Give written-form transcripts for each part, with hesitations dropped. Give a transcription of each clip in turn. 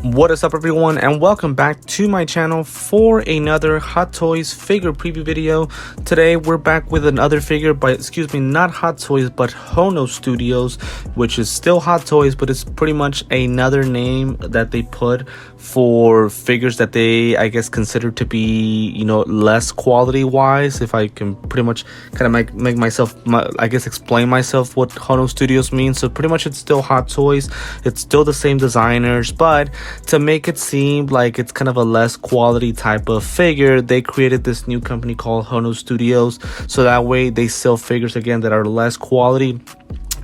What is up, everyone, and welcome back to my channel for another Hot Toys figure preview video. Today we're back with another figure by, not Hot Toys, but Hono Studios, which is still Hot Toys, but it's pretty much another name that they put for figures that they, I guess, consider to be, less quality wise. If I can pretty much kind of make myself, explain myself what Hono Studios means. So pretty much it's still Hot Toys. It's still the same designers, but to make it seem like it's kind of a less quality type of figure, they created this new company called Hono Studios, so that way they sell figures again that are less quality,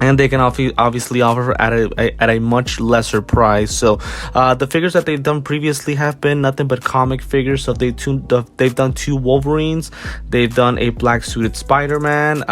and they can obviously offer at a much lesser price. So the figures that they've done previously have been nothing but comic figures. So they've done two Wolverines, they've done a black suited Spider-Man,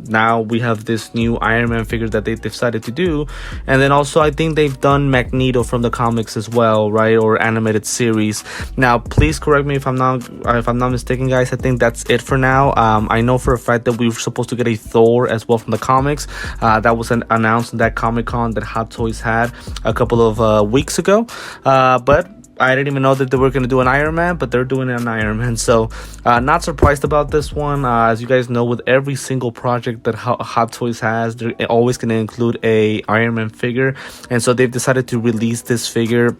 now we have this new Iron Man figure that they decided to do, and then also I think they've done Magneto from the comics as well, right, or animated series. Now please correct me if I'm not mistaken, guys. I think that's it for now. I know for a fact that we were supposed to get a Thor as well from the comics. That was announced in that Comic-Con that Hot Toys had a couple of weeks ago. But I didn't even know that they were going to do an Iron Man, but they're doing an Iron Man. So not surprised about this one. As you guys know, with every single project that Hot Toys has, they're always going to include a Iron Man figure. And so they've decided to release this figure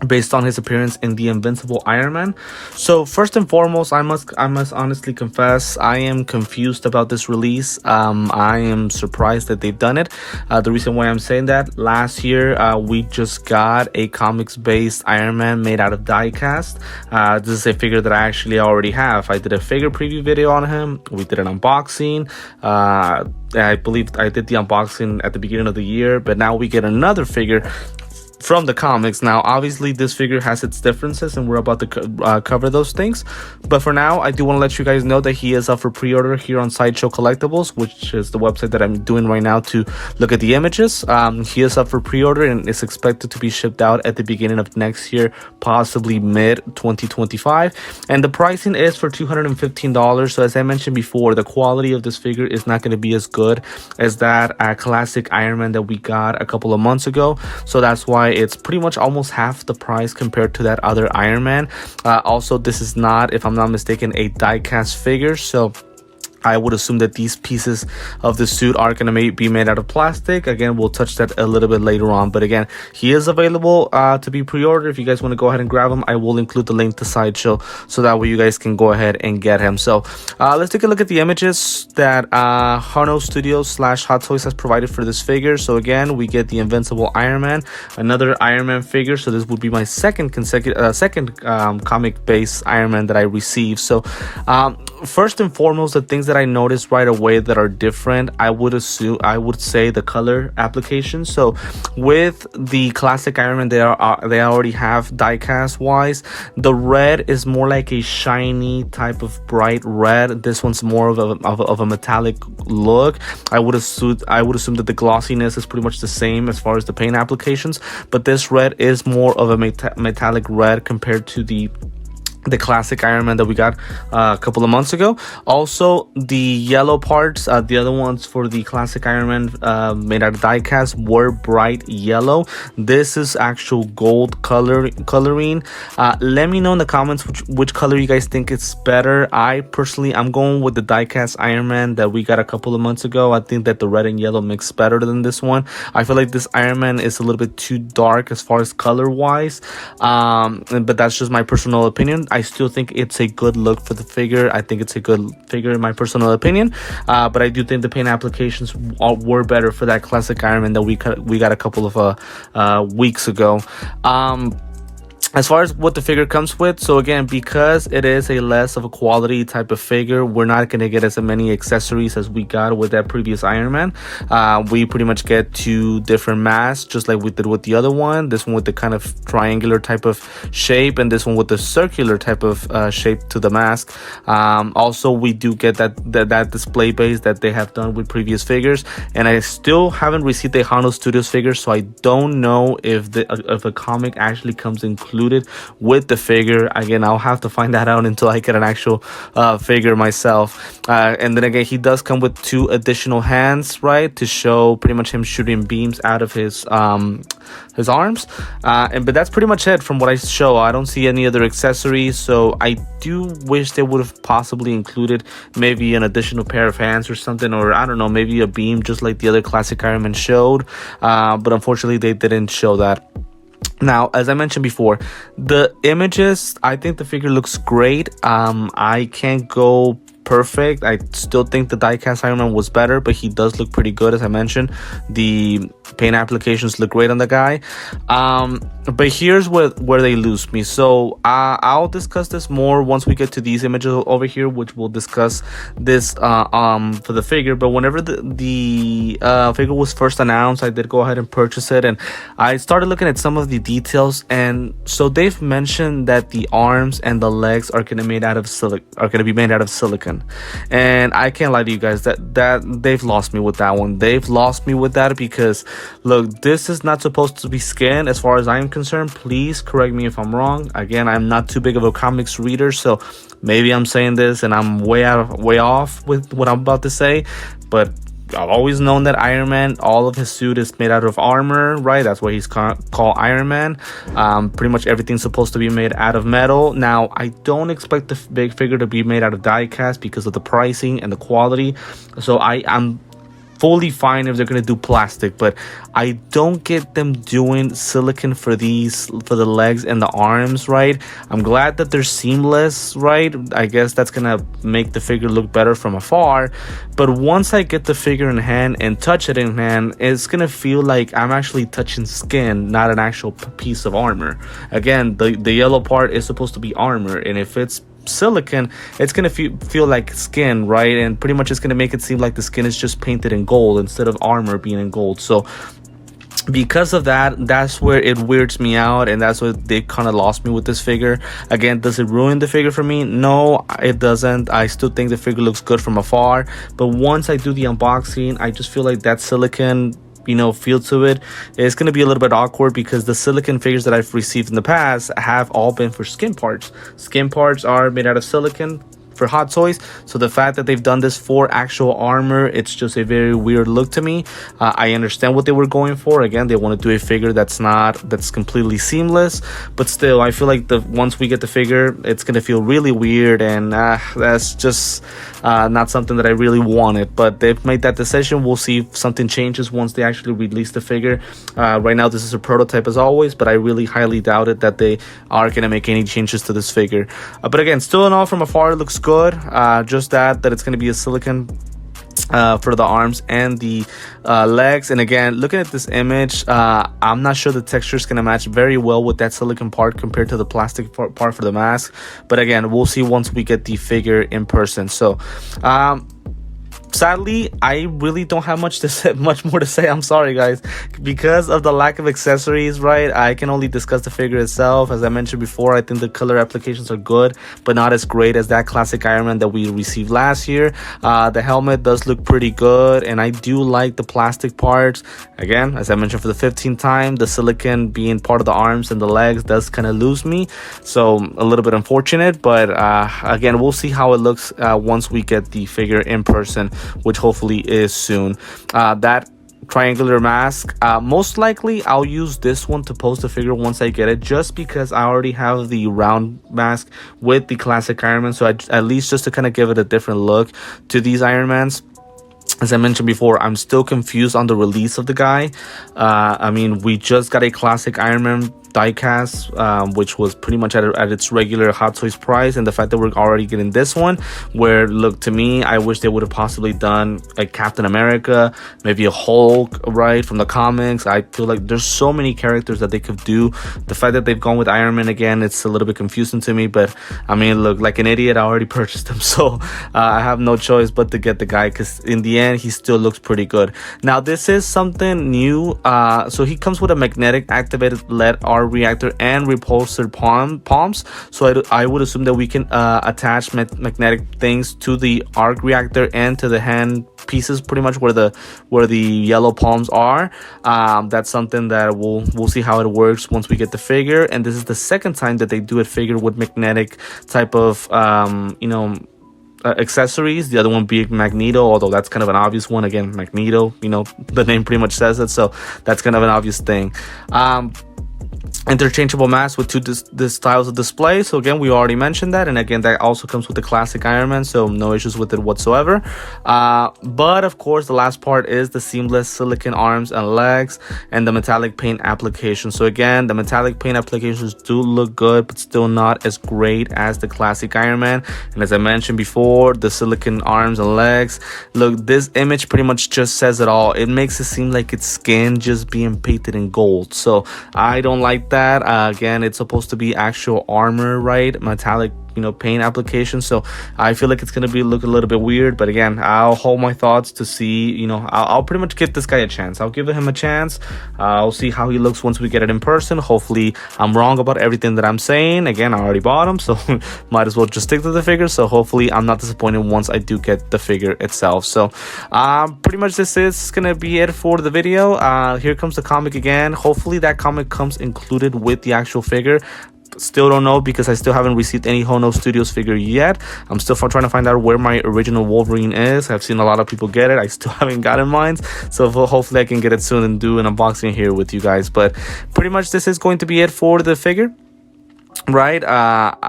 based on his appearance in the Invincible Iron Man. So first and foremost, I must honestly confess, I am confused about this release. I am surprised that they've done it. The reason why I'm saying that, last year we just got a comics based Iron Man made out of die cast. This is a figure that I actually already have. I did a figure preview video on him. We did an unboxing. I believe I did the unboxing at the beginning of the year, but now we get another figure from the comics. Now obviously this figure has its differences, and we're about to cover those things, but for now I do want to let you guys know that he is up for pre-order here on Sideshow Collectibles, which is the website that I'm doing right now to look at the images. He is up for pre-order and is expected to be shipped out at the beginning of next year, possibly mid 2025, and the pricing is for $215. So as I mentioned before, the quality of this figure is not going to be as good as that classic Iron Man that we got a couple of months ago, so that's why it's pretty much almost half the price compared to that other Iron Man. Also, this is not, if I'm not mistaken, a die cast figure, so I would assume that these pieces of the suit are going to be made out of plastic. Again, we'll touch that a little bit later on. But again, he is available to be pre-ordered. If you guys want to go ahead and grab him, I will include the link to Sideshow, so that way you guys can go ahead and get him. So let's take a look at the images that Hono Studios / Hot Toys has provided for this figure. So again, we get the Invincible Iron Man, another Iron Man figure. So this would be my second comic-based Iron Man that I received. So first and foremost, the things that I noticed right away that are different, I would say the color application. So with the classic Iron Man, they already have die cast wise. The red is more like a shiny type of bright red. This one's more of a metallic look. I would assume that the glossiness is pretty much the same as far as the paint applications, but this red is more of a metallic red compared to the classic Iron Man that we got a couple of months ago. Also, the yellow parts, the other ones for the classic Iron Man made out of die cast were bright yellow. This is actual gold coloring. Let me know in the comments which color you guys think is better. I personally, I'm going with the die cast Iron Man that we got a couple of months ago. I think that the red and yellow mix better than this one. I feel like this Iron Man is a little bit too dark as far as color wise, but that's just my personal opinion. I still think it's a good look for the figure. I think it's a good figure in my personal opinion, but I do think the paint applications were better for that classic Iron Man that we got a couple of weeks ago. As far as what the figure comes with, so again, because it is a less of a quality type of figure, we're not going to get as many accessories as we got with that previous Iron Man. We pretty much get two different masks, just like we did with the other one. This one with the kind of triangular type of shape, and this one with the circular type of shape to the mask. Also, we do get that display base that they have done with previous figures, and I still haven't received the Hono Studios figure, so I don't know if a comic actually comes included included with the figure. Again, I'll have to find that out until I get an actual figure myself. And then again, he does come with 2 additional hands, right, to show pretty much him shooting beams out of his arms. But that's pretty much it from what I show. I don't see any other accessories, so I do wish they would have possibly included maybe an additional pair of hands or something, or I don't know, maybe a beam just like the other classic Iron Man showed. But unfortunately they didn't show that. Now, as I mentioned before, the images, I think the figure looks great. I can't go perfect. I still think the diecast Iron Man was better, but he does look pretty good. As I mentioned, the paint applications look great on the guy. But here's where they lose me. So I'll discuss this more once we get to these images over here, which we'll discuss this for the figure. But whenever the figure was first announced, I did go ahead and purchase it, and I started looking at some of the details. And so they've mentioned that the arms and the legs are going to be made out of silicon. And I can't lie to you guys, that they've lost me with that one. They've lost me with that because look, this is not supposed to be skin as far as I am concerned. Please correct me if I'm wrong. Again, I'm not too big of a comics reader, so maybe I'm saying this and I'm way off with what I'm about to say, but I've always known that Iron Man, all of his suit is made out of armor, right? That's why he's called Iron Man. Pretty much everything's supposed to be made out of metal. Now, I don't expect the big figure to be made out of die cast because of the pricing and the quality. So I'm fully fine if they're gonna do plastic, but I don't get them doing silicon for the legs and the arms, right? I'm glad that they're seamless, right? I guess that's gonna make the figure look better from afar, but once I get the figure in hand and touch it in hand, it's gonna feel like I'm actually touching skin, not an actual piece of armor. Again, the yellow part is supposed to be armor, and if it's silicon, it's gonna feel like skin, right? And pretty much it's gonna make it seem like the skin is just painted in gold instead of armor being in gold. So because of that, that's where it weirds me out, and that's what they kind of lost me with this figure. Again, does it ruin the figure for me? No, it doesn't. I still think the figure looks good from afar, but once I do the unboxing, I just feel like that silicon feel to it, it's going to be a little bit awkward because the silicon figures that I've received in the past have all been for skin parts. Skin parts are made out of silicon for Hot Toys, so the fact that they've done this for actual armor, it's just a very weird look to me. I understand what they were going for. Again, they want to do a figure that's completely seamless, but still, I feel like once we get the figure, it's gonna feel really weird, and that's just not something that I really wanted. But they've made that decision. We'll see if something changes once they actually release the figure. Right now, this is a prototype as always, but I really highly doubt it that they are gonna make any changes to this figure. But again, still in all, from afar, it looks good. Just that it's going to be a silicon for the arms and the legs. And again, looking at this image, I'm not sure the texture is going to match very well with that silicon part compared to the plastic part for the mask. But again, we'll see once we get the figure in person. So sadly, I really don't have much more to say. I'm sorry, guys, because of the lack of accessories, right? I can only discuss the figure itself. As I mentioned before, I think the color applications are good, but not as great as that classic Iron Man that we received last year. The helmet does look pretty good, and I do like the plastic parts. Again, as I mentioned for the 15th time, the silicon being part of the arms and the legs does kind of lose me, so a little bit unfortunate. But again, we'll see how it looks once we get the figure in person, which hopefully is soon. That triangular mask, most likely I'll use this one to pose the figure once I get it, just because I already have the round mask with the classic Iron Man, so at least just to kind of give it a different look to these Iron Mans. As I mentioned before, I'm still confused on the release of the guy. I mean, we just got a classic Iron Man diecast, which was pretty much at its regular Hot Toys price, and the fact that we're already getting this one, where, look, to me, I wish they would have possibly done a Captain America, maybe a Hulk, right, from the comics. I feel like there's so many characters that they could do. The fact that they've gone with Iron Man again, it's a little bit confusing to me, but I mean, look, like an idiot, I already purchased him, so I have no choice but to get the guy, because in the end, he still looks pretty good. Now, this is something new. So he comes with a magnetic activated LED arc reactor and repulsor palms. So I would assume that we can attach magnetic things to the arc reactor and to the hand pieces, pretty much where the yellow palms are. That's something that we'll see how it works once we get the figure. And this is the second time that they do a figure with magnetic type of accessories. The other one being Magneto, although that's kind of an obvious one. Again, Magneto, the name pretty much says it, so that's kind of an obvious thing. Interchangeable mask with two styles of display. So again, we already mentioned that, and again, that also comes with the classic Iron Man, so no issues with it whatsoever. But of course, the last part is the seamless silicone arms and legs and the metallic paint application. So again, the metallic paint applications do look good, but still not as great as the classic Iron Man. And as I mentioned before, the silicone arms and legs, look, this image pretty much just says it all. It makes it seem like it's skin just being painted in gold, so I don't like that. Again, it's supposed to be actual armor, right? Metallic paint application, so I feel like it's gonna look a little bit weird. But again, I'll hold my thoughts to see. I'll pretty much give this guy a chance. I'll give him a chance. I'll see how he looks once we get it in person. Hopefully I'm wrong about everything that I'm saying. Again, I already bought him, so might as well just stick to the figure. So hopefully I'm not disappointed once I do get the figure itself. So pretty much this is gonna be it for the video. Here comes the comic again. Hopefully that comic comes included with the actual figure. Still don't know, because I still haven't received any Hono Studios figure yet. I'm still trying to find out where my original Wolverine is. I've seen a lot of people get it. I still haven't gotten mine, so hopefully I can get it soon and do an unboxing here with you guys. But pretty much this is going to be it for the figure, right?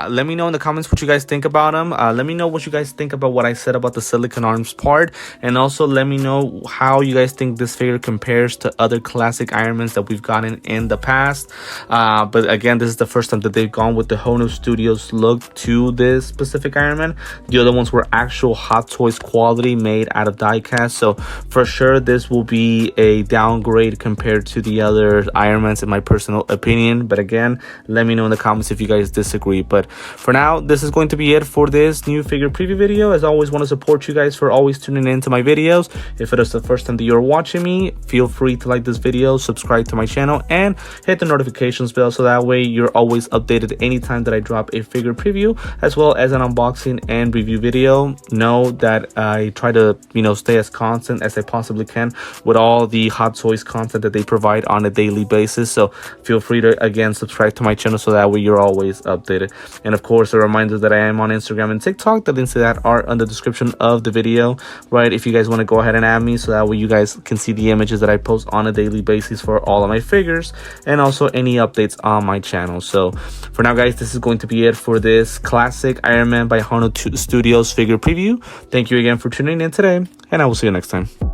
Let me know in the comments what you guys think about them. Let me know what you guys think about what I said about the silicone arms part, and also let me know how you guys think this figure compares to other classic Iron Mans that we've gotten in the past. But again, this is the first time that they've gone with the Hono Studios look to this specific Iron Man. The other ones were actual Hot Toys quality made out of die cast, so for sure this will be a downgrade compared to the other Iron Mans in my personal opinion. But again, let me know in the comments if you guys disagree. But for now, this is going to be it for this new figure preview video. As always, want to support you guys for always tuning into my videos. If it is the first time that you're watching me, feel free to like this video, subscribe to my channel, and hit the notifications bell, so that way you're always updated anytime that I drop a figure preview as well as an unboxing and review video. Know that I try to stay as constant as I possibly can with all the Hot Toys content that they provide on a daily basis. So feel free to again subscribe to my channel, so that way you're always updated. And of course, a reminder that I am on Instagram and TikTok. The links to that are in the description of the video, right? If you guys want to go ahead and add me, so that way you guys can see the images that I post on a daily basis for all of my figures, and also any updates on my channel. So for now, guys, this is going to be it for this classic Iron Man by Hono Studios figure preview. Thank you again for tuning in today, and I will see you next time.